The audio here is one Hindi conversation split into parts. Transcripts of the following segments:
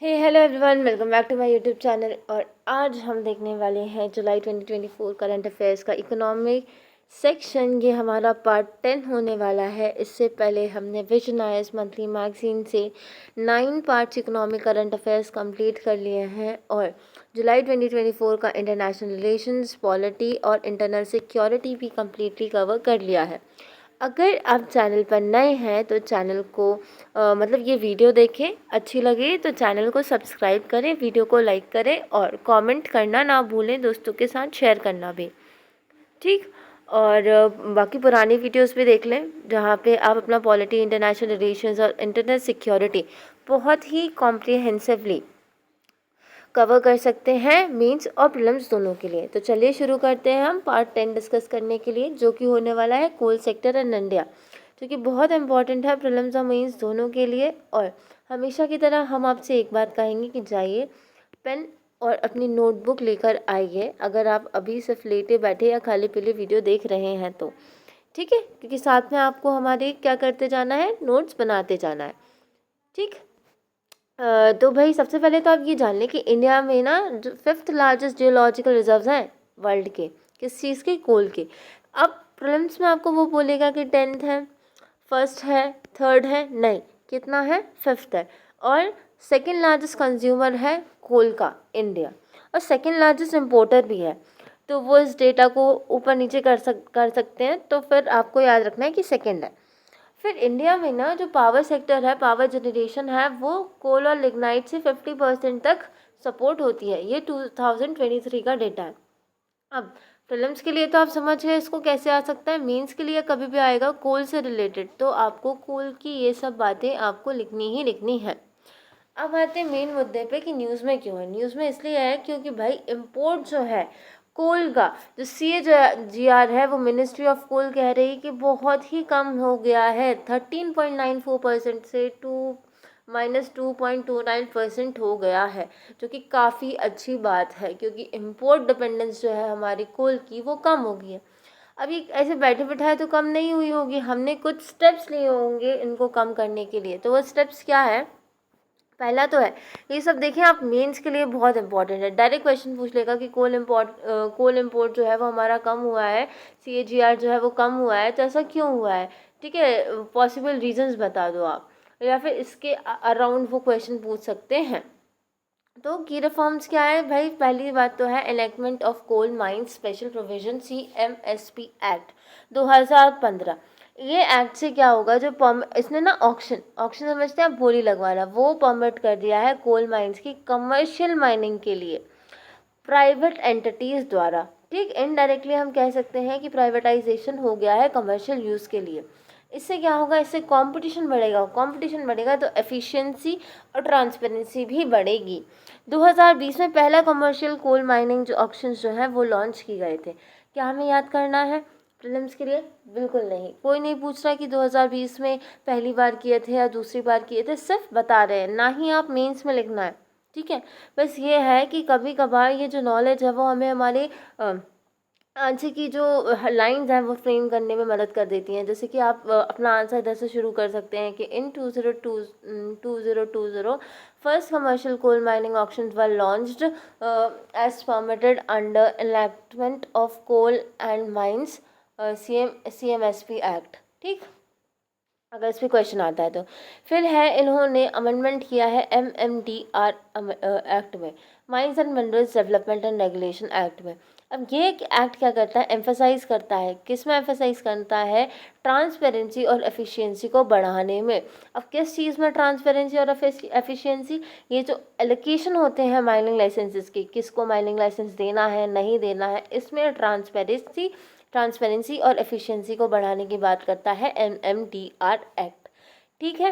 Hello everyone, welcome back to my YouTube channel. और आज हम देखने वाले हैं जुलाई 2024 करंट अफेयर्स का इकोनॉमिक सेक्शन। ये हमारा पार्ट 10 होने वाला है। इससे पहले हमने विजन आईएएस मंथली मैगजीन से 9 parts economic current affairs complete कर लिए हैं और जुलाई 2024 का इंटरनेशनल रिलेशंस, पॉलिटी और इंटरनल सिक्योरिटी भी कम्प्लीटली कवर कर लिया है। अगर आप चैनल पर नए हैं तो चैनल को मतलब ये वीडियो देखें, अच्छी लगे तो चैनल को सब्सक्राइब करें, वीडियो को लाइक करें और कमेंट करना ना भूलें, दोस्तों के साथ शेयर करना भी, ठीक। और बाकी पुरानी वीडियोस भी देख लें जहाँ पे आप अपना पॉलिटी, इंटरनेशनल रिलेशंस और इंटरनल सिक्योरिटी बहुत ही कॉम्प्रिहेंसिवली कवर कर सकते हैं, मेंस और प्रीलिम्स दोनों के लिए। तो चलिए शुरू करते हैं हम पार्ट 10 डिस्कस करने के लिए, जो कि होने वाला है कोल सेक्टर इन इंडिया, जो कि बहुत इंपॉर्टेंट है प्रीलिम्स और मेंस दोनों के लिए। और हमेशा की तरह हम आपसे एक बात कहेंगे कि जाइए पेन और अपनी नोटबुक लेकर आइए, अगर आप अभी सिर्फ लेटे बैठे या खाली पीली वीडियो देख रहे हैं तो, ठीक है, क्योंकि साथ में आपको हमारे क्या करते जाना है, नोट्स बनाते जाना है, ठीक। तो भाई सबसे पहले तो आप ये जान लें कि इंडिया में ना जो 5th लार्जेस्ट जियोलॉजिकल रिजर्व्स हैं वर्ल्ड के, किस चीज़ के, कोल के। अब प्रीलिम्स में आपको वो बोलेगा कि 10th है, फर्स्ट है, थर्ड है, नहीं, कितना है, 5th है। और सेकंड लार्जेस्ट कंज्यूमर है कोल का इंडिया, और सेकंड लार्जेस्ट इम्पोर्टर भी है। तो वो इस डेटा को ऊपर नीचे कर सकते हैं, तो फिर आपको याद रखना है कि सेकंड है। फिर इंडिया में ना जो पावर सेक्टर है, पावर जनरेशन है, वो कोल और लिग्नाइट से 50% तक सपोर्ट होती है। ये 2023 का डेटा है। अब प्रीलिम्स के लिए तो आप समझ गए इसको कैसे आ सकता है, मेंस के लिए कभी भी आएगा कोल से रिलेटेड, तो आपको कोल की ये सब बातें आपको लिखनी ही लिखनी है। अब आते हैं मेन मुद्दे पे कि न्यूज़ में क्यों है। न्यूज़ में इसलिए है क्योंकि भाई इम्पोर्ट जो है कोल का, जो CAGR है, वो मिनिस्ट्री ऑफ कोल कह रही है कि बहुत ही कम हो गया है, 13.94% से -2.29% हो गया है, जो कि काफ़ी अच्छी बात है, क्योंकि इम्पोर्ट डिपेंडेंस जो है हमारी कोल की वो कम हो गई है। अभी ऐसे बैठे बिठाए तो कम नहीं हुई होगी, हमने कुछ स्टेप्स लिए होंगे इनको कम करने के लिए। तो वो स्टेप्स क्या है, पहला तो है, ये सब देखें आप, मेंस के लिए बहुत इंपॉर्टेंट है। डायरेक्ट क्वेश्चन पूछ लेगा कि कोल इंपोर्ट जो है वो हमारा कम हुआ है, CAGR जो है वो कम हुआ है, तो ऐसा क्यों हुआ है, ठीक है, पॉसिबल रीजंस बता दो आप, या फिर इसके अराउंड वो क्वेश्चन पूछ सकते हैं। तो की रिफॉर्म्स क्या है भाई, पहली बात तो है enactment of coal mines special provision CMSP act 2015। ये एक्ट से क्या होगा, जो इसने ना ऑक्शन ऑक्शन समझते हैं आप, बोली लगवाना, वो परमिट कर दिया है कोल माइंस की कमर्शियल माइनिंग के लिए प्राइवेट एंटिटीज़ द्वारा, ठीक। इनडायरेक्टली हम कह सकते हैं कि प्राइवेटाइजेशन हो गया है कमर्शियल यूज़ के लिए। इससे क्या होगा, इससे कंपटीशन बढ़ेगा, कंपटीशन बढ़ेगा तो एफिशिएंसी और ट्रांसपेरेंसी भी बढ़ेगी। 2020 में पहला कमर्शियल कोल माइनिंग जो ऑक्शंस जो हैं वो लॉन्च किए गए थे। क्या हमें याद करना है प्रीलिम्स के लिए? बिल्कुल नहीं, कोई नहीं पूछ रहा कि 2020 में पहली बार किए थे या दूसरी बार किए थे, सिर्फ बता रहे हैं, ना ही आप मेंस में लिखना है, ठीक है। बस ये है कि कभी कभार ये जो नॉलेज है वो हमें हमारे आंसर की जो लाइंस हैं वो फ्रेम करने में मदद कर देती हैं। जैसे कि आप अपना आंसर इधर से शुरू कर सकते हैं कि in 2020 first commercial coal mining auction were launched as permitted under enactment of coal and mines CMSP act, ठीक, अगर इस पर क्वेश्चन आता है तो। फिर है, इन्होंने अमेंडमेंट किया है MMDR एक्ट में, mines and minerals development and regulation act में। अब ये एक्ट क्या करता है, एम्फसाइज करता है, किस में एम्फसाइज करता है, ट्रांसपेरेंसी और एफिशिएंसी को बढ़ाने में। अब किस चीज़ में ट्रांसपेरेंसी और एफिशिएंसी, ये जो एलोकेशन होते हैं माइनिंग लाइसेंसेस के, किसको माइनिंग लाइसेंस देना है नहीं देना है, इसमें ट्रांसपेरेंसी और एफिशिएंसी को बढ़ाने की बात करता है MMDR एक्ट, ठीक है।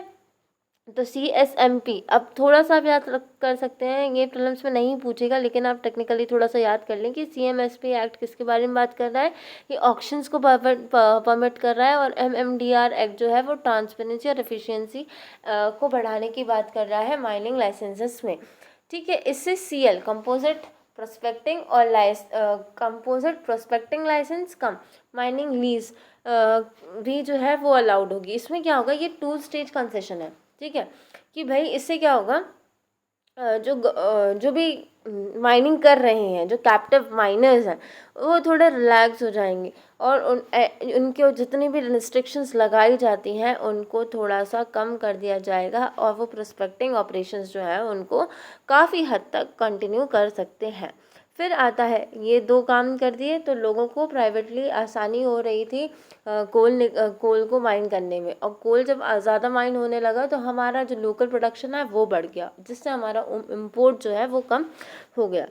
तो CSMP अब थोड़ा सा आप याद कर सकते हैं, ये प्रीलिम्स में नहीं पूछेगा, लेकिन आप टेक्निकली थोड़ा सा याद कर लें कि CMSP एक्ट किसके बारे में बात कर रहा है, ये ऑक्शंस को परमिट कर रहा है, और MMDR एक्ट जो है वो ट्रांसपेरेंसी और एफिशिएंसी को बढ़ाने की बात कर रहा है माइनिंग लाइसेंसेस में, ठीक है। इससे CL कंपोजिट प्रोस्पेक्टिंग लाइसेंस कम माइनिंग लीज भी जो है वो अलाउड होगी। इसमें क्या होगा, ये 2 स्टेज कंसेशन है, ठीक है, कि भाई इससे क्या होगा, जो भी माइनिंग कर रहे हैं, जो कैप्टिव माइनर्स हैं, वो थोड़े रिलैक्स हो जाएंगे और उनके जितनी भी रिस्ट्रिक्शंस लगाई जाती हैं उनको थोड़ा सा कम कर दिया जाएगा और वो प्रोस्पेक्टिंग ऑपरेशंस जो है उनको काफ़ी हद तक कंटिन्यू कर सकते हैं। फिर आता है, ये दो काम कर दिए तो लोगों को प्राइवेटली आसानी हो रही थी कोल को माइन करने में, और कोल जब ज़्यादा माइन होने लगा तो हमारा जो लोकल प्रोडक्शन है वो बढ़ गया, जिससे हमारा इम्पोर्ट जो है वो कम हो गया।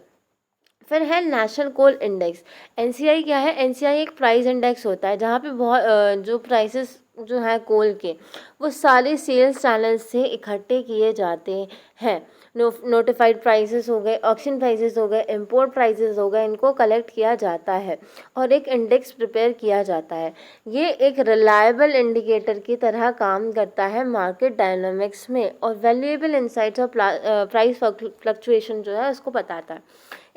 फिर है नेशनल कोल इंडेक्स। एनसीआई क्या है? एनसीआई एक प्राइस इंडेक्स होता है जहाँ पे बहुत जो प्राइसेस जो हैं कोल के, वो सारे सेल्स चैनल से इकट्ठे किए जाते हैं। नोटिफाइड प्राइसेस हो गए, ऑक्शन प्राइसेस हो गए, इंपोर्ट प्राइसेस हो गए, इनको कलेक्ट किया जाता है और एक इंडेक्स प्रिपेयर किया जाता है। ये एक रिलायबल इंडिकेटर की तरह काम करता है मार्केट डायनामिक्स में, और वैल्यूएबल इंसाइट्स और प्राइस फ्लक्चुएशन जो है उसको बताता है।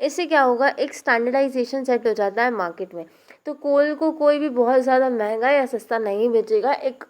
इससे क्या होगा, एक स्टैंडर्डाइजेशन सेट हो जाता है मार्केट में। तो कोल को कोई भी बहुत ज़्यादा महंगा या सस्ता नहीं बेचेगा। एक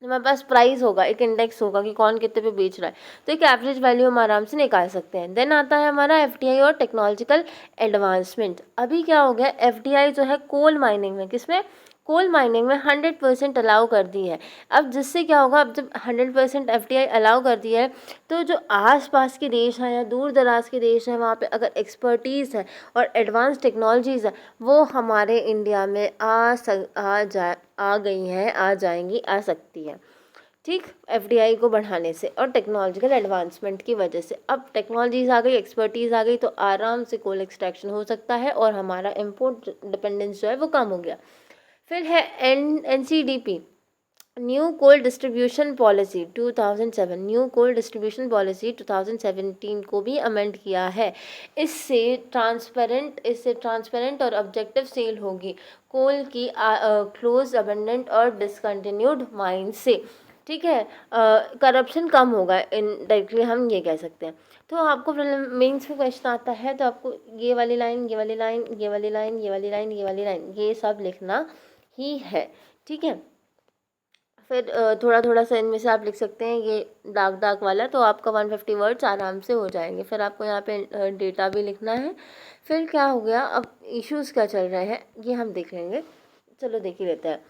हमारे पास प्राइस होगा, एक इंडेक्स होगा कि कौन कितने पे बेच रहा है, तो एक एवरेज वैल्यू हम आराम से निकाल सकते हैं। देन आता है हमारा एफडीआई और टेक्नोलॉजिकल एडवांसमेंट। अभी क्या हो गया, एफडीआई जो है कोल माइनिंग में, किसमें? कोल माइनिंग में 100% अलाउ कर दी है। अब जिससे क्या होगा, अब जब 100% एफडीआई अलाउ कर दी है तो जो आस पास के देश हैं या दूर दराज के देश हैं, वहाँ पे अगर एक्सपर्टीज़ है और एडवांस टेक्नोलॉजीज़ है, वो हमारे इंडिया में आ गई हैं, आ जाएंगी, आ सकती हैं। ठीक, एफडीआई को बढ़ाने से और टेक्नोलॉजिकल एडवांसमेंट की वजह से अब टेक्नोलॉजीज़ आ गई, एक्सपर्टीज़ आ गई, तो आराम से कोल एक्सट्रैक्शन हो सकता है और हमारा इम्पोर्ट डिपेंडेंस जो है वो कम हो गया। फिर है एनसीडीपी, न्यू कोल डिस्ट्रीब्यूशन पॉलिसी 2007, न्यू कोल डिस्ट्रीब्यूशन पॉलिसी 2017 को भी अमेंड किया है। इससे ट्रांसपेरेंट और ऑब्जेक्टिव सेल होगी कोल की क्लोज, अबंडेंट और डिसकंटिन्यूड माइन से। ठीक है, करप्शन कम होगा, इनडायरेक्टली हम ये कह सकते हैं। तो आपको मेंस में क्वेश्चन आता है तो आपको ये वाली लाइन, ये वाली लाइन, ये वाली लाइन, ये वाली लाइन, ये वाली लाइन, ये सब लिखना ही है। ठीक है, फिर थोड़ा थोड़ा सा इनमें से आप लिख सकते हैं, ये दाग दाग वाला, तो आपका 150 वर्ड्स आराम से हो जाएंगे। फिर आपको यहाँ पे डेटा भी लिखना है। फिर क्या हो गया, अब इश्यूज़ क्या चल रहे हैं ये हम देख लेंगे। चलो देख ही लेते हैं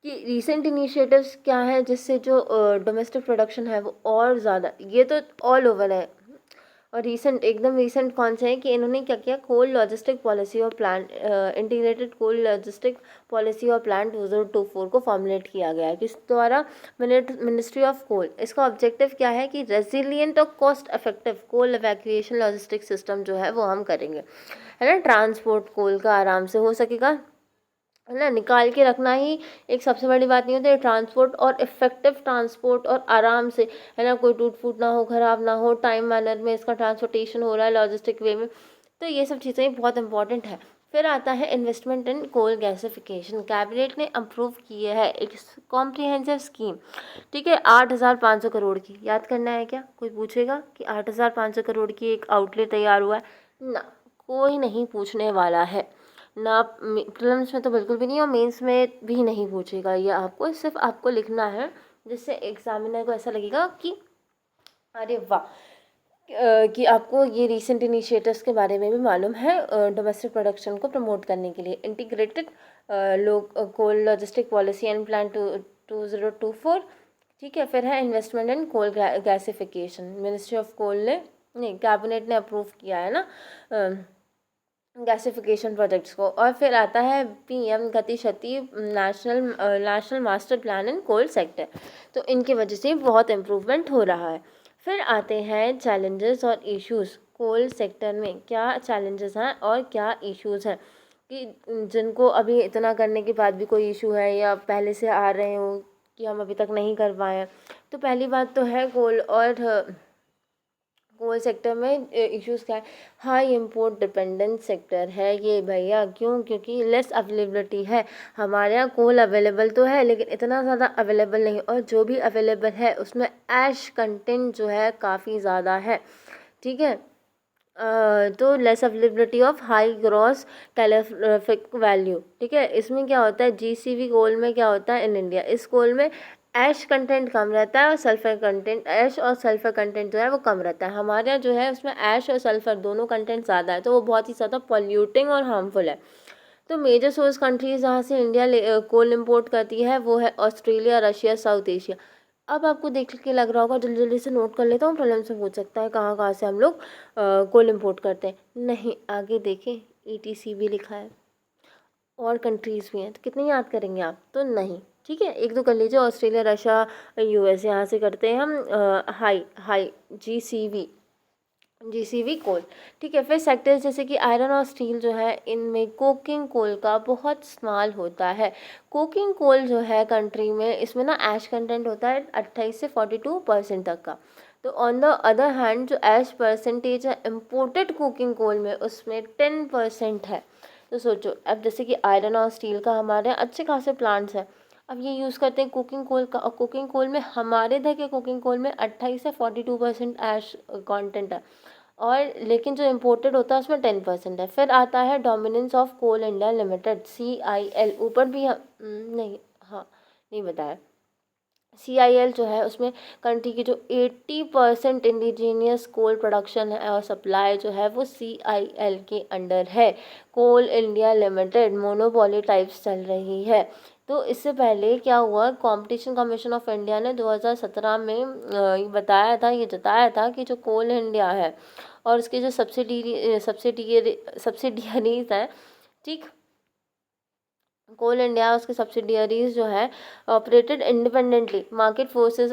कि रीसेंट इनिशिएटिव्स क्या है जिससे जो डोमेस्टिक प्रोडक्शन है वो और ज़्यादा, ये तो ऑल ओवर है, और रीसेंट, एकदम रीसेंट कौन से हैं कि इन्होंने क्या किया, कोल लॉजिस्टिक पॉलिसी और plan, integrated coal logistic policy और प्लान 2024 को फॉर्मुलेट किया गया है। किस द्वारा? Ministry of coal. इसका ऑब्जेक्टिव क्या है कि रेजिलियंट और cost effective coal evacuation logistic system जो है वो हम करेंगे, है ना। ट्रांसपोर्ट कोल का आराम से हो सकेगा, है ना। निकाल के रखना ही एक सबसे बड़ी बात नहीं होती है, ट्रांसपोर्ट और इफेक्टिव ट्रांसपोर्ट, और आराम से, है ना, कोई टूट फूट ना हो, ख़राब ना हो, टाइम मैनर में इसका ट्रांसपोर्टेशन हो रहा है लॉजिस्टिक वे में, तो ये सब चीज़ें बहुत इंपॉर्टेंट है। फिर आता है investment in coal gasification. Cabinet ने अप्रूव किए है एक कॉम्प्रिहेंसिव स्कीम, ठीक है, 8,500 करोड़ की। याद करना है क्या? कोई पूछेगा कि 8,500 करोड़ की एक आउटले तैयार हुआ है ना? कोई नहीं पूछने वाला है ना, प्रीलिम्स में तो बिल्कुल भी नहीं और मेंस में भी नहीं पूछेगा। ये आपको सिर्फ आपको लिखना है, जिससे एग्जामिनर को ऐसा लगेगा कि अरे वाह, कि आपको ये रीसेंट इनिशिएटिव्स के बारे में भी मालूम है डोमेस्टिक प्रोडक्शन को प्रमोट करने के लिए। Integrated coal logistic policy and plan 2024। ठीक है, फिर है investment in coal gasification. Ministry of coal ने, नहीं, कैबिनेट ने अप्रूव किया है ना गैसिफिकेशन प्रोजेक्ट्स को। और फिर आता है PM Gati Shakti national master plan in coal sector, तो इनकी वजह से बहुत इम्प्रूवमेंट हो रहा है। फिर आते हैं चैलेंजेस और इश्यूज़। कोल सेक्टर में क्या चैलेंजेस हैं और क्या इश्यूज़ हैं, कि जिनको अभी इतना करने के बाद भी कोई इशू है या पहले से आ रहे हो कि हम अभी तक नहीं कर पाए हैं। तो पहली बात तो है कोल सेक्टर में इश्यूज़ क्या है, हाई इम्पोर्ट डिपेंडेंट सेक्टर है ये भैया। क्यों? क्योंकि लेस अवेलेबिलिटी है। हमारे यहाँ कोल अवेलेबल तो है लेकिन इतना ज़्यादा अवेलेबल नहीं, और जो भी अवेलेबल है उसमें ऐश कंटेंट जो है काफ़ी ज़्यादा है। ठीक है, तो less availability of high gross calorific value. ठीक है, इसमें क्या होता है, जीसीवी कोल में क्या होता है इन इंडिया, इस कोल में ऐश कंटेंट कम रहता है और सल्फ़र कंटेंट, ऐश और सल्फ़र कंटेंट जो है वो कम रहता है। हमारे यहाँ जो है उसमें ऐश और सल्फ़र दोनों कंटेंट ज़्यादा है, तो वो बहुत ही ज़्यादा पॉल्यूटिंग और हार्मफुल है। तो मेजर सोर्स कंट्रीज़ जहाँ से इंडिया कोल इम्पोर्ट करती है वो है ऑस्ट्रेलिया, रशिया, साउथ एशिया। अब आपको देख के लग रहा होगा, जल्दी जल्दी से नोट कर लेता हूँ, प्रॉब्लम से पूछ सकता है कहाँ कहाँ से हम लोग कोल इम्पोर्ट करते हैं। नहीं, आगे देखें, ETC भी लिखा है और कंट्रीज़ भी हैं, तो कितने याद करेंगे आप? तो नहीं, ठीक है, एक दो कर लीजिए, ऑस्ट्रेलिया, रशिया, US, यहाँ से करते हैं हम हाई हाई GCV, कोल। ठीक है, फिर सेक्टर्स जैसे कि आयरन और स्टील जो है, इनमें कोकिंग कोल का बहुत इस्तेमाल होता है। कोकिंग कोल जो है कंट्री में, इसमें ना ऐश कंटेंट होता है 28 से 42% तक का। तो ऑन द अदर हैंड जो ऐश परसेंटेज है इम्पोर्टेड कुकिंग कोल में, उसमें 10% है। तो सोचो, अब जैसे कि आयरन और स्टील का हमारे यहाँ अच्छे खासे प्लांट्स हैं, अब ये यूज़ करते हैं कुकिंग कोल का, और कुकिंग कोल में हमारे इधर के कुकिंग कोल में 28 से 42% ऐश कंटेंट है, और लेकिन जो इम्पोर्टेड होता है उसमें 10% है। फिर आता है dominance of Coal India Limited, CIL, ऊपर भी नहीं, हाँ, नहीं बताया। CIL जो है उसमें कंट्री की जो 80% इंडिजीनियस कोल प्रोडक्शन है और सप्लाई जो है वो CIL के अंडर है। कोल इंडिया लिमिटेड मोनोपोली टाइप्स चल रही है। तो इससे पहले क्या हुआ, कंपटीशन कमीशन ऑफ इंडिया ने 2017 में ये बताया था, ये जताया था कि जो कोल इंडिया है और उसके जो सब्सिडियरीज हैं, ठीक, कोल इंडिया उसके सब्सिडियरीज जो है ऑपरेटेड इंडिपेंडेंटली, मार्केट फोर्सेस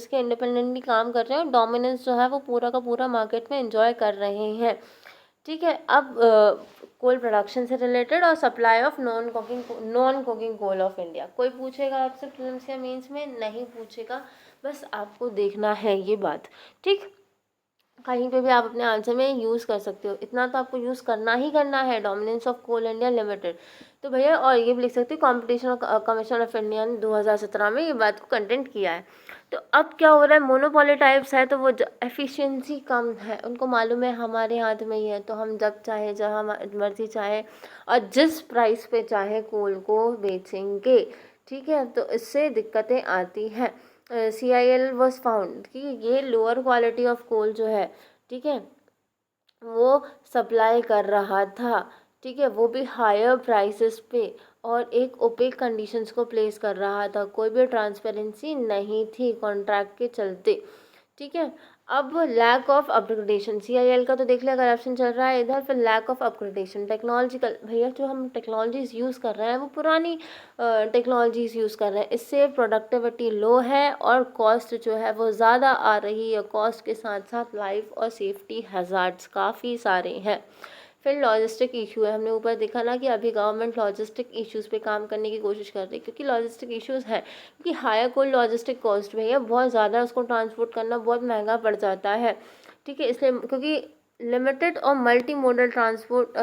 के इंडिपेंडेंटली काम कर रहे हैं, और डोमिनेंस जो है वो पूरा का पूरा मार्केट में एंजॉय कर रहे हैं। ठीक है, अब कोल प्रोडक्शन से रिलेटेड और supply of non cooking coal of India, कोई पूछेगा आपसे प्रीलिम्स या मेंस में? नहीं पूछेगा, बस आपको देखना है ये बात। ठीक, कहीं पे भी आप अपने आंसर में यूज़ कर सकते हो, इतना तो आपको यूज़ करना ही करना है, dominance of Coal India Limited. तो भैया, और ये भी लिख सकते हो, कॉम्पिटिशन कमीशन ऑफ इंडिया ने 2017 में ये बात को कंटेंट किया है। तो अब क्या हो रहा है, मोनोपोली टाइप्स है तो वो एफिशिएंसी कम है, उनको मालूम है हमारे हाथ में ही है, तो हम जब चाहे जहाँ मर्जी चाहे और जिस प्राइस पे चाहे कोल को बेचेंगे। ठीक है, तो इससे दिक्कतें आती हैं। CIL वॉज फाउंड कि ये लोअर क्वालिटी ऑफ कोल जो है, ठीक है, वो सप्लाई कर रहा था, ठीक है, वो भी हायर प्राइसेस पे, और एक ओपेक कंडीशंस को प्लेस कर रहा था, कोई भी ट्रांसपेरेंसी नहीं थी कॉन्ट्रैक्ट के चलते। ठीक है, अब लैक ऑफ अपग्रेडेशन, CIL का तो देख लिया, करप्शन चल रहा है इधर, फिर लैक ऑफ अपग्रेडेशन, टेक्नोलॉजिकल, भैया जो हम टेक्नोलॉजीज़ यूज़ कर रहे हैं वो पुरानी टेक्नोलॉजीज़ यूज़ कर रहे हैं, इससे प्रोडक्टिविटी लो है और कॉस्ट जो है वो ज़्यादा आ रही है, कॉस्ट के साथ साथ लाइफ और सेफ्टी हैज़ार्ड्स काफ़ी सारे हैं। फिर लॉजिस्टिक इशू है, हमने ऊपर देखा ना कि अभी गवर्नमेंट लॉजिस्टिक इश्यूज़ पे काम करने की कोशिश कर रही है, क्योंकि लॉजिस्टिक इश्यूज़ हैं, क्योंकि हायर कोई लॉजिस्टिक कॉस्ट भैया बहुत ज़्यादा है, उसको ट्रांसपोर्ट करना बहुत महंगा पड़ जाता है। ठीक है, इसलिए क्योंकि limited multi modal transport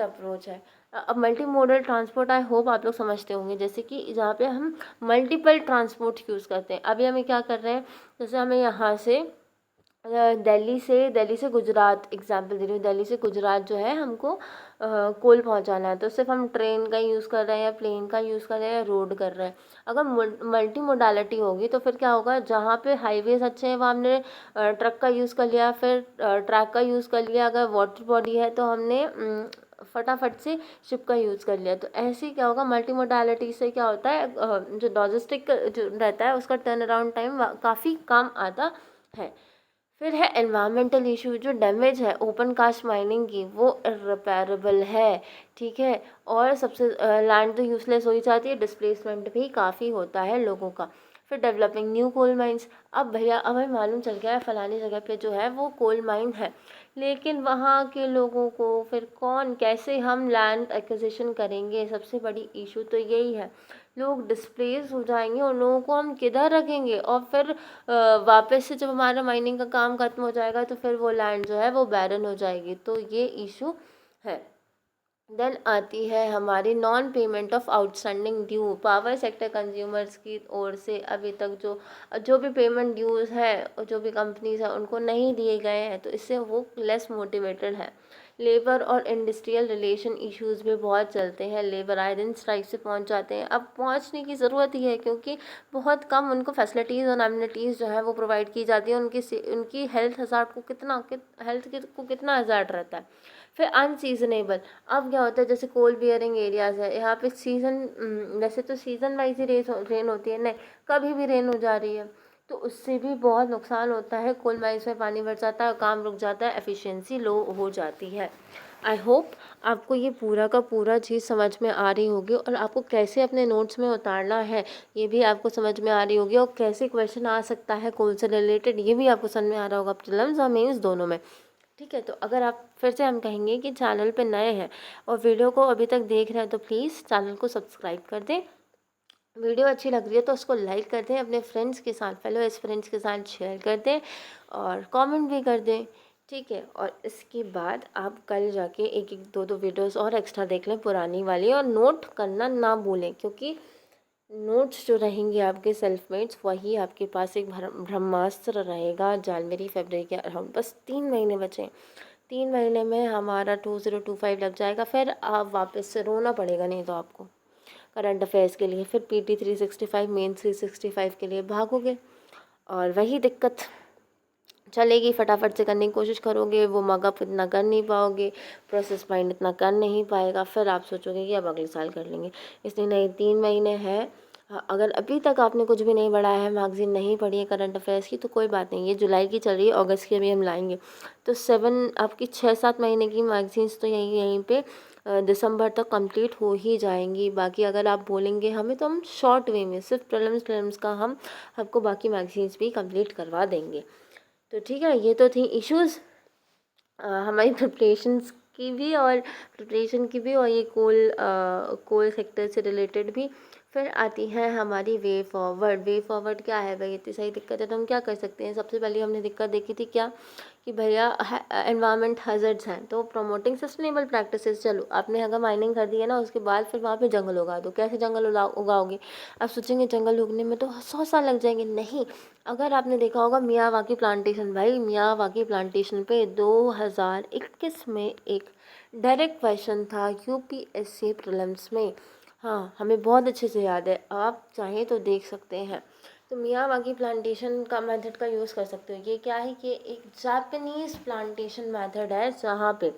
approach है। अब multi modal transport I hope आप लोग समझते होंगे, जैसे कि जहाँ पे हम मल्टीपल ट्रांसपोर्ट यूज़ करते हैं। अभी हमें क्या कर रहे हैं, जैसे हमें यहाँ से दिल्ली से गुजरात एग्जाम्पल दे रही हूँ, दिल्ली से गुजरात जो है हमको कोल पहुँचाना है, तो सिर्फ हम ट्रेन का यूज़ कर रहे हैं या प्लेन का यूज़ कर रहे हैं या रोड कर रहे हैं। अगर मल्टी मोडालिटी होगी तो फिर क्या होगा, जहाँ पे हाईवेज अच्छे हैं वहाँ हमने ट्रक का यूज़ कर लिया, फिर ट्रैक का यूज़ कर लिया, अगर वाटर बॉडी है तो हमने फटाफट से शिप का यूज़ कर लिया। तो ऐसे ही क्या होगा, मल्टी मोडालिटी से क्या होता है, जो लॉजिस्टिक जो रहता है उसका टर्न अराउंड टाइम काफ़ी कम आता है। फिर है एनवायरमेंटल इशू, जो डैमेज है ओपन कास्ट माइनिंग की वो इर्रिपेरेबल है। ठीक है, और सबसे लैंड तो यूज़लेस हो ही जाती है, डिस्प्लेसमेंट भी काफ़ी होता है लोगों का। फिर डेवलपिंग न्यू कोल माइंस, अब भैया अब हमें मालूम चल गया है फलानी जगह पे जो है वो कोल माइन है, लेकिन वहाँ के लोगों को फिर कैसे हम लैंड एक्विजिशन करेंगे, सबसे बड़ी इशू तो यही है। लोग डिस्प्लेस हो जाएंगे, उन लोगों को हम किधर रखेंगे, और फिर वापस से जब हमारा माइनिंग का काम खत्म हो जाएगा तो फिर वो लैंड जो है वो बैरन हो जाएगी, तो ये इशू है। देन आती है हमारी non payment of outstanding due, power sector consumers की ओर से अभी तक जो भी पेमेंट ड्यूज़ है और जो भी कंपनीज हैं उनको नहीं दिए गए हैं, तो इससे वो लेस मोटिवेटेड है। लेबर और इंडस्ट्रियल रिलेशन इश्यूज़ भी बहुत चलते हैं, लेबर आए दिन स्ट्राइक से पहुंच जाते हैं। अब पहुंचने की ज़रूरत ही है क्योंकि बहुत कम उनको फैसिलिटीज़ और एमिनिटीज़ जो है वो प्रोवाइड की जाती है। उनकी हेल्थ हज़ार्ड को कितना हज़ार्ड रहता है। फिर अनसीजनेबल, अब क्या होता है जैसे कोल बियरिंग एरियाज़ है, यहाँ पे वैसे तो सीज़न वाइज ही रेन होती है, नहीं कभी भी रेन हो जा रही है, तो उससे भी बहुत नुकसान होता है। कोल माइंस में पानी भर जाता है, काम रुक जाता है, एफिशिएंसी लो हो जाती है। आई होप आपको ये पूरा का पूरा चीज़ समझ में आ रही होगी और आपको कैसे अपने नोट्स में उतारना है ये भी आपको समझ में आ रही होगी, और कैसे क्वेश्चन आ सकता है कोल से रिलेटेड ये भी आपको समझ में आ रहा होगा, प्रीलिम्स और मेंस दोनों में। ठीक है, तो अगर आप फिर से हम कहेंगे कि चैनल पे नए हैं और वीडियो को अभी तक देख रहे हैं तो प्लीज़ चैनल को सब्सक्राइब कर दें। वीडियो अच्छी लग रही है तो उसको लाइक कर दें, अपने फ्रेंड्स के साथ, फेलो फ्रेंड्स के साथ शेयर कर दें और कमेंट भी कर दें। ठीक है, और इसके बाद आप कल जाके एक एक दो दो वीडियोस और एक्स्ट्रा देख लें पुरानी वाली, और नोट करना ना भूलें क्योंकि नोट्स जो रहेंगे आपके सेल्फ मेड्स वही आपके पास एक ब्रह्मास्त्र रहेगा। जनवरी फरवरी के अराउंड बस 3 महीने बचे हैं। 3 महीने में हमारा 2025 लग जाएगा, फिर आप वापस से रोना पड़ेगा नहीं तो आपको करंट अफेयर्स के लिए, फिर PT 365 मेन 365 के लिए भागोगे और वही दिक्कत चलेगी। फटाफट से करने की कोशिश करोगे, वो मगअप इतना कर नहीं पाओगे, प्रोसेस माइंड इतना कर नहीं पाएगा, फिर आप सोचोगे कि अब अगले साल कर लेंगे। इसलिए नहीं, 3 महीने हैं। अगर अभी तक आपने कुछ भी नहीं बढ़ाया है, मैगज़ीन नहीं पढ़ी है करंट अफेयर्स की, तो कोई बात नहीं, ये जुलाई की चल रही है, अगस्त की अभी हम लाएंगे, तो 7 आपकी 6-7 महीने की मैगज़ीन्स तो यहीं पे दिसंबर तक कंप्लीट हो ही जाएंगी। बाकी अगर आप बोलेंगे हमें तो हम शॉर्ट वे में सिर्फ प्रीलिम्स का हम आपको बाकी मैगज़ीन्स भी कंप्लीट करवा देंगे। तो ठीक है, ये तो थी इश्यूज़ हमारी प्रिपरेशन की भी और ये कोल सेक्टर से रिलेटेड भी। फिर आती है हमारी वे फॉरवर्ड क्या है भाई, इतनी सारी दिक्कत है तो हम क्या कर सकते हैं। सबसे पहले हमने दिक्कत देखी थी क्या, कि भैया एनवायरनमेंट हैज़र्ड्स हैं, तो प्रमोटिंग सस्टेनेबल प्रैक्टिसेस। चलो आपने अगर माइनिंग कर दी है ना, उसके बाद फिर वहाँ पे जंगल उगा दो। कैसे जंगल उगाओगे, आप सोचेंगे जंगल उगने में तो 100 साल लग जाएंगे, नहीं। अगर आपने देखा होगा मियावाकी प्लांटेशन, भाई मियावाकी प्लांटेशन पे 2021 में एक डायरेक्ट क्वेश्चन था UPSC प्रीलिम्स में। हाँ, हमें बहुत अच्छे से याद है, आप चाहें तो देख सकते हैं। तो मियावाकी प्लांटेशन का मेथड का यूज़ कर सकते हो। ये क्या है कि एक जापानीज़ प्लांटेशन मेथड है जहाँ पे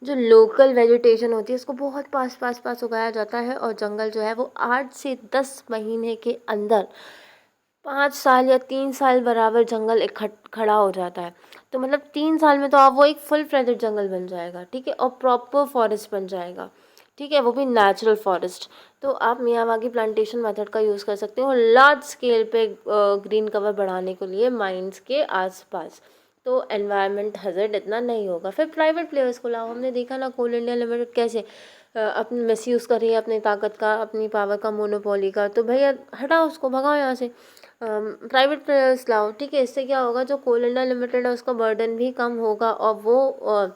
जो लोकल वेजिटेशन होती है उसको बहुत पास उगाया जाता है, और जंगल जो है वो 8 से 10 महीने के अंदर 5 साल या 3 साल बराबर जंगल खड़ा हो जाता है। तो मतलब 3 साल में तो आप वो एक फुल फ्लेजेड जंगल बन जाएगा, ठीक है, और प्रॉपर फॉरेस्ट बन जाएगा, ठीक है, वो भी नेचुरल फॉरेस्ट। तो आप मियावाकी प्लांटेशन मेथड का यूज़ कर सकते हो लार्ज स्केल पे ग्रीन कवर बढ़ाने के लिए माइंस के आसपास, तो एनवायरनमेंट हज़ार्ड इतना नहीं होगा। फिर प्राइवेट प्लेयर्स को लाओ, हमने देखा ना कोल इंडिया लिमिटेड कैसे अपने मिसयूज़ कर रही है अपनी ताकत का, अपनी पावर का, मोनोपोली का, तो भैया हटाओ उसको, भगाओ यहाँ से, प्राइवेट प्लेयर्स लाओ, ठीक है। इससे क्या होगा, जो कोल इंडिया लिमिटेड है उसका बर्डन भी कम होगा, और वो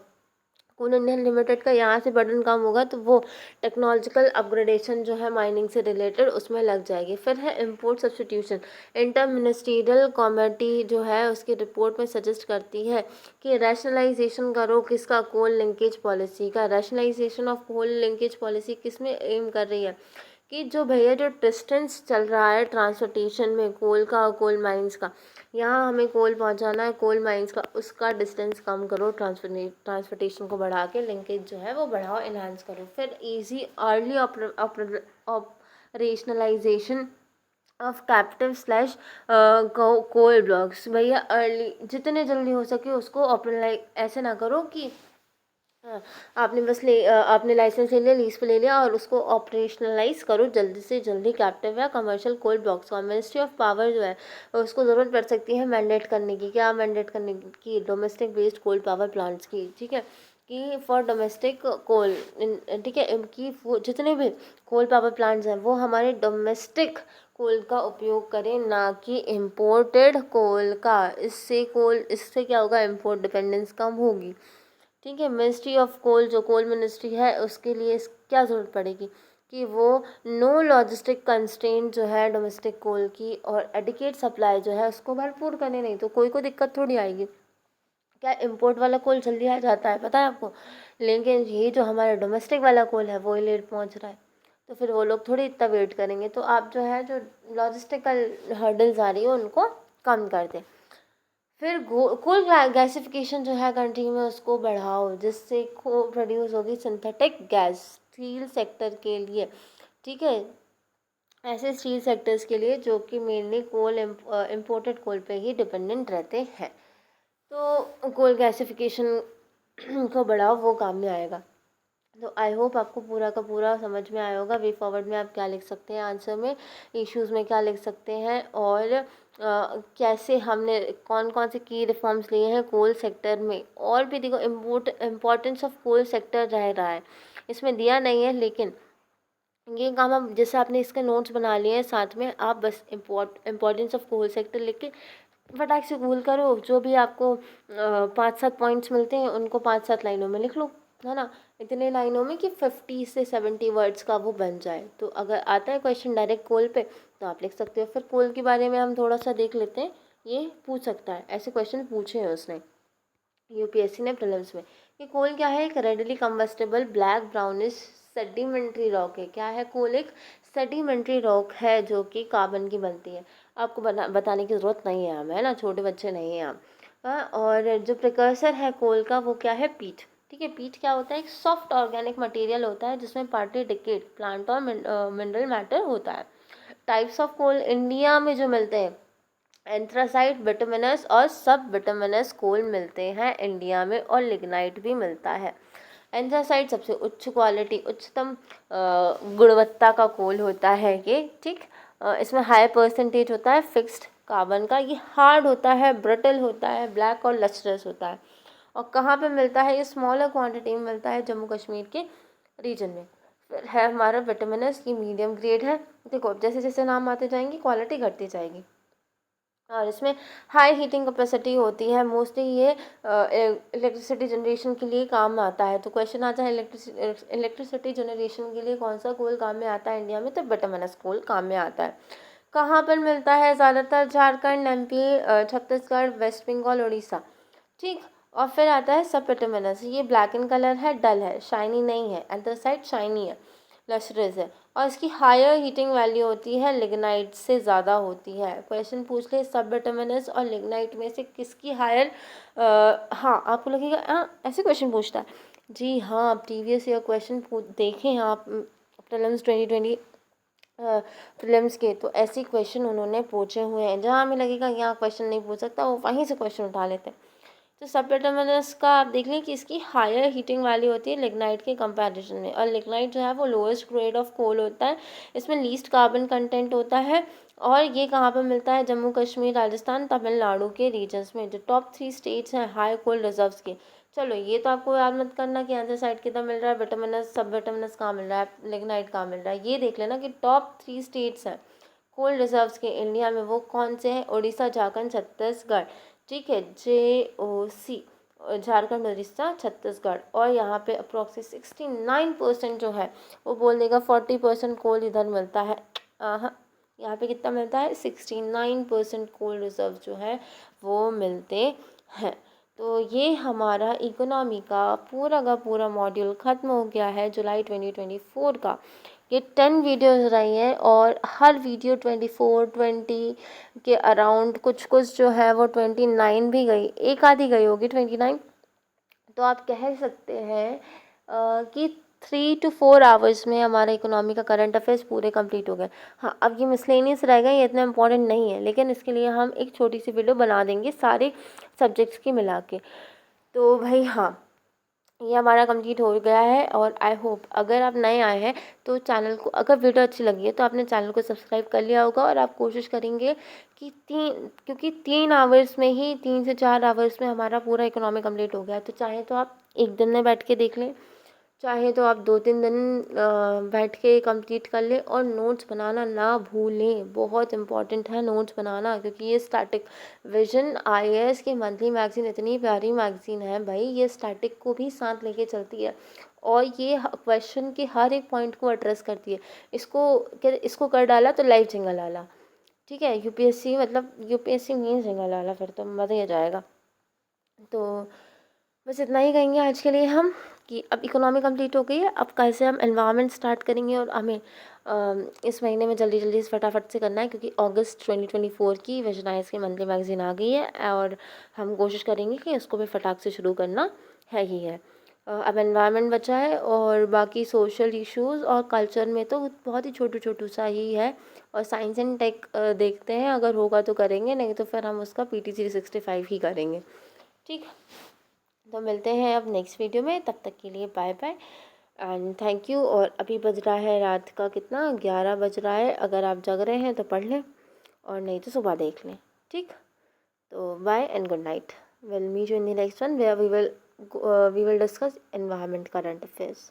कोल इंडिया लिमिटेड का यहाँ से बर्डन कम होगा तो वो टेक्नोलॉजिकल अपग्रेडेशन जो है माइनिंग से रिलेटेड उसमें लग जाएगी। फिर है import substitution. Inter ministerial committee जो है उसकी रिपोर्ट में सजेस्ट करती है कि रैशनलाइजेशन करो किसका, कोल लिंकेज पॉलिसी का। Rationalisation of coal linkage policy किस में एम कर रही है, कि जो भैया जो डिस्टेंस चल रहा है ट्रांसपोर्टेशन में कोल का और कोल माइंस का, यहाँ हमें कोल पहुँचाना है कोल माइंस का, उसका डिस्टेंस कम करो, ट्रांसपोर्टेशन को बढ़ा के लिंकेज जो है वो बढ़ाओ, इन्हांस करो। फिर easy early operationalisation of captive slash coal blocks. भैया अर्ली जितने जल्दी हो सके उसको ऐसे ना करो कि आपने लाइसेंस ले लिया, लीज पे ले लिया और उसको ऑपरेशनलाइज करो जल्दी से जल्दी कैप्टिव या कमर्शियल कोल ब्लॉक्स का। मिनिस्ट्री ऑफ पावर जो है उसको ज़रूरत पड़ सकती है मैंडेट करने की। क्या मैंडेट करने की, domestic based coal power plants की, ठीक है, कि फॉर डोमेस्टिक कोल, ठीक है, कि जितने भी कोल पावर प्लांट्स हैं वो हमारे डोमेस्टिक कोल का उपयोग करें, ना कि इम्पोर्टेड कोल का। इससे क्या होगा, इम्पोर्ट डिपेंडेंस कम होगी, ठीक है। मिनिस्ट्री ऑफ कोल, जो कोल मिनिस्ट्री है, उसके लिए क्या ज़रूरत पड़ेगी कि वो नो लॉजिस्टिक कंस्ट्रेंट जो है डोमेस्टिक कोल की, और एडिकेट सप्लाई जो है उसको भरपूर करें, नहीं तो कोई को दिक्कत थोड़ी आएगी। क्या इम्पोर्ट वाला कोल जल्दी आ जाता है, पता है आपको? लेकिन ये जो हमारा डोमेस्टिक वाला कोल है वो ही लेट पहुँच रहा है, तो फिर वो लोग थोड़ी इतना वेट करेंगे। तो आप जो है जो लॉजिस्टिकल हर्डल्स आ रही है उनको कम कर दें। फिर कोल गैसिफिकेशन जो है कंट्री में उसको बढ़ाओ, जिससे को प्रोड्यूस होगी सिंथेटिक गैस स्टील सेक्टर के लिए, ठीक है, ऐसे स्टील सेक्टर्स के लिए जो कि मेनली कोल इम्पोर्टेड कोल पे ही डिपेंडेंट रहते हैं। तो कोल गैसिफिकेशन को बढ़ाओ, वो काम में आएगा। तो आई होप आपको पूरा का पूरा समझ में आया होगा। वे फॉरवर्ड में आप क्या लिख सकते हैं, आंसर में इश्यूज़ में क्या लिख सकते हैं, और कैसे हमने कौन कौन से की रिफॉर्म्स लिए हैं कोल सेक्टर में। और भी देखो इम्पोर्टेंस ऑफ कोल सेक्टर रह रहा है, इसमें दिया नहीं है, लेकिन ये काम आप जैसे आपने इसके नोट्स बना लिए हैं, साथ में आप बस इम्पोर्टेंस ऑफ कोल सेक्टर लिख के फटाक से गूगल करो, जो भी आपको 5-7 पॉइंट्स मिलते हैं उनको 5-7 लाइनों में लिख लो, है ना, इतने लाइनों में कि 50 से 70 वर्ड्स का वो बन जाए। तो अगर आता है क्वेश्चन डायरेक्ट कोल पे तो आप लिख सकते हो। फिर कोल के बारे में हम थोड़ा सा देख लेते हैं, ये पूछ सकता है, ऐसे क्वेश्चन पूछे हैं उसने यूपीएससी ने प्रीलिम्स में, कि कोल क्या है? एक readily combustible black brownish sedimentary rock है। क्या है कोल? एक सेडिमेंट्री रॉक है जो कि कार्बन की बनती है। आपको बताने की ज़रूरत नहीं है हमें, है ना, छोटे बच्चे नहीं हैं आप। हाँ, और जो प्रिकर्सर है कोल का वो क्या है? पीट। ठीक है, पीट क्या होता है? एक सॉफ्ट ऑर्गेनिक मटेरियल होता है जिसमें पार्टी डिकेट प्लांट और मिनरल मैटर होता है। टाइप्स ऑफ कोल इंडिया में जो मिलते हैं, एंथ्रासाइट, बिटुमिनस और सब बिटुमिनस कोल मिलते हैं इंडिया में, और लिग्नाइट भी मिलता है। एंथ्रासाइट सबसे उच्च क्वालिटी, उच्चतम गुणवत्ता का कोल होता है ये, ठीक। इसमें हाई परसेंटेज होता है फिक्स्ड कार्बन का, ये हार्ड होता है, ब्रिटल होता है, ब्लैक और लस्ट्रस होता है। और कहाँ पे मिलता है? ये स्मॉलर क्वांटिटी में मिलता है, जम्मू कश्मीर के रीजन में। फिर है हमारा विटामिनस, ये मीडियम ग्रेड है। देखो अब जैसे जैसे नाम आते जाएंगे क्वालिटी घटती जाएगी, और इसमें हाई हीटिंग कैपेसिटी होती है। मोस्टली ये इलेक्ट्रिसिटी जनरेशन के लिए काम आता है। तो क्वेश्चन आता है इलेक्ट्रिसिटी जनरेशन के लिए कौन सा कोल काम में आता है इंडिया में? तो बिटुमिनस कोल काम में आता है। कहाँ पर मिलता है ज़्यादातर? झारखंड, एमपी, छत्तीसगढ़, वेस्ट बंगाल, उड़ीसा, ठीक। और फिर आता है सब बिटुमिनस, ये ब्लैक इन कलर है, डल है, शाइनी नहीं है। एंथ्रासाइट शाइनी है, लस्ट्रस है, और इसकी हायर हीटिंग वैल्यू होती है, लिग्नाइट से ज़्यादा होती है। क्वेश्चन पूछ ले सब बिटुमिनस और लिग्नाइट में से किसकी हायर, हाँ आपको लगेगा हाँ ऐसे क्वेश्चन पूछता है। जी हाँ, आप प्रीवियस ईयर क्वेश्चन देखें आप प्रीलिम्स 2020 प्रीलिम्स के, तो ऐसे क्वेश्चन उन्होंने पूछे हुए हैं। जहाँ हमें लगेगा यहाँ क्वेश्चन नहीं पूछ सकता, वो वहीं से क्वेश्चन उठा लेते हैं। तो सब बिटुमिनस का आप देख लें कि इसकी हायर हीटिंग वैल्यू होती है लिग्नाइट के कंपैरिजन में, और लिग्नाइट जो है वो लोएस्ट ग्रेड ऑफ कोल होता है, इसमें लीस्ट कार्बन कंटेंट होता है। और ये कहाँ पर मिलता है? जम्मू कश्मीर, राजस्थान, तमिलनाडु के रीजन्स में, जो टॉप 3 स्टेट्स हैं हाई कोल रिजर्व्स के। चलो ये तो आपको याद मत करना कि एंथ्रासाइट कितना मिल रहा है, बिटुमिनस सब बिटुमिनस कहाँ मिल रहा है, लिग्नाइट कहाँ मिल रहा है। ये देख लेना कि टॉप 3 स्टेट्स हैं कोल रिजर्व्स के इंडिया में, वो कौन से हैं? उड़ीसा, झारखंड, छत्तीसगढ़, ठीक है, JOC, झारखंड, उड़ीसा, छत्तीसगढ़। और यहाँ पे अप्रोक्सी 69% जो है वो बोल देगा 40% कोल इधर मिलता है। हाँ, यहाँ पे कितना मिलता है? 69% कोल रिजर्व जो है वो मिलते हैं। तो ये हमारा इकोनॉमी का पूरा मॉड्यूल ख़त्म हो गया है जुलाई 2024 का। ये 10 वीडियोज़ रही हैं, और हर वीडियो 24-20 के अराउंड, कुछ कुछ जो है वो 29 भी गई, एक आधी गई होगी 29। तो आप कह सकते हैं कि 3 to 4 आवर्स में हमारा इकोनॉमी का करंट अफेयर्स पूरे कंप्लीट हो गए। हाँ, अब ये मिसलेनियस रह गए, ये इतना इम्पोर्टेंट नहीं है, लेकिन इसके लिए हम एक छोटी सी वीडियो बना देंगे सारे सब्जेक्ट्स की मिला के। तो भाई हाँ, ये हमारा कंप्लीट हो गया है। और आई होप अगर आप नए आए हैं तो चैनल को, अगर वीडियो अच्छी लगी है तो आपने चैनल को सब्सक्राइब कर लिया होगा, और आप कोशिश करेंगे कि क्योंकि 3 आवर्स में ही, 3 से 4 आवर्स में हमारा पूरा इकोनॉमी कंप्लीट हो गया है। तो चाहे तो आप एक दिन में बैठ के देख लें, चाहे तो आप 2-3 दिन बैठ के कंप्लीट कर लें, और नोट्स बनाना ना भूलें, बहुत इम्पॉर्टेंट है नोट्स बनाना, क्योंकि ये स्टैटिक विजन IAS की मंथली मैगज़ीन इतनी प्यारी मैगज़ीन है भाई, ये स्टैटिक को भी साथ लेके चलती है, और ये क्वेश्चन के हर एक पॉइंट को एड्रेस करती है। इसको कर डाला तो लाइव जिंगल आला, ठीक है, UPSC मतलब UPSC मीन्स जिंगल आला, फिर तो मज़ा ही आ जाएगा। तो बस इतना ही कहेंगे आज के लिए हम, कि अब इकोनॉमी कंप्लीट हो गई है, अब कल से हम एनवायरनमेंट स्टार्ट करेंगे। और हमें इस महीने में जल्दी जल्दी फटाफट से करना है, क्योंकि अगस्त 2024 की विजनाइज की मंथली मैगजीन आ गई है, और हम कोशिश करेंगे कि उसको भी फटाक से शुरू करना है ही है। अब एनवायरनमेंट बचा है, और बाकी सोशल इश्यूज़ और कल्चर में तो बहुत ही छोटू छोटू सा ही है। और साइंस एंड टेक देखते हैं, अगर होगा तो करेंगे, नहीं तो फिर हम उसका PT 365 ही करेंगे। ठीक, तो मिलते हैं अब नेक्स्ट वीडियो में, तब तक के लिए bye bye and thank you. और अभी बज रहा है रात का कितना, 11 बज रहा है। अगर आप जग रहे हैं तो पढ़ लें, और नहीं तो सुबह देख लें। ठीक, तो bye and good night. Will meet you in the next one where we will discuss environment current affairs.